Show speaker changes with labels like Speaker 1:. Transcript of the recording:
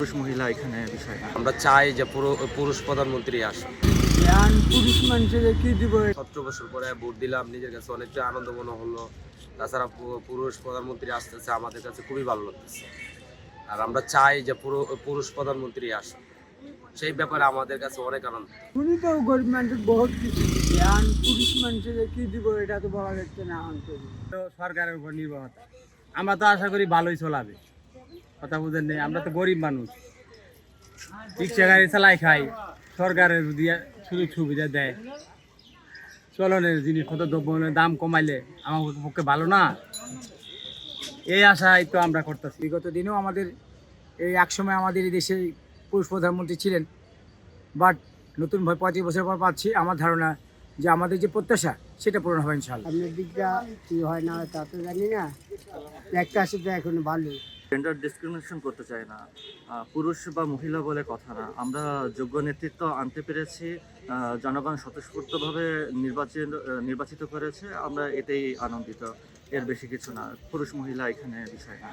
Speaker 1: পুরুষ মহিলা এখানে বিষয় না।
Speaker 2: আমরা চাই যে পুরুষ প্রধানমন্ত্রী আসুক।
Speaker 3: পুরুষ মানুষের কি দিব?
Speaker 2: 17 বছর পরে ভোট দিলাম, নিজের কাছে অনেকটা আনন্দ মনে হলো। তাছাড়া পুরুষ প্রধানমন্ত্রী আসতেছে, আমাদের কাছে খুবই ভালো লাগতেছে। আর আমরা চাই যে পুরুষ প্রধানমন্ত্রী আসুক, সেই ব্যাপারে আমাদের কাছে অনেক আনন্দ।
Speaker 3: উনি তো গরিব মানুষের বহুত কিছু দিচ্ছে, আর পুরুষ মানুষের কি দিব এটা তো বলা যাচ্ছে না।
Speaker 4: সরকারের উপর নির্ভরতা, আমরা তো আশা করি ভালোই চলাবে। কথা বুঝেন নেই, আমরা তো গরিব মানুষ, রিক্সা গাড়ি চালাই খাই, সরকারের দিয়ে সুযোগ সুবিধা দেয়, চলনের জিনিসপত্র দ্রব্যের দাম কমাইলে আমার পক্ষে ভালো না, এই আশাই তো আমরা করতেছি।
Speaker 3: বিগত দিনেও আমাদের এই একসময় আমাদের এই দেশে পুরুষ প্রধানমন্ত্রী ছিলেন, বাট নতুন 35 বছর পর পাচ্ছি। আমার ধারণা যে আমাদের যে প্রত্যাশা সেটা পূরণ হবে ইনশাআল্লাহ। আপনার দিকটা কি হয় না তা তো জানি না, একটা আসে তো এখন ভালো।
Speaker 1: জেন্ডার ডিসক্রিমিনেশন করতে চাই না, পুরুষ বা মহিলা বলে কথা না। আমরা যোগ্য নেতৃত্ব আনতে পেরেছি, জনগণ স্বতঃস্ফূর্তভাবে নির্বাচিত করেছে, আমরা এতেই আনন্দিত। এর বেশি কিছু না, পুরুষ মহিলা এখানে বিষয় না।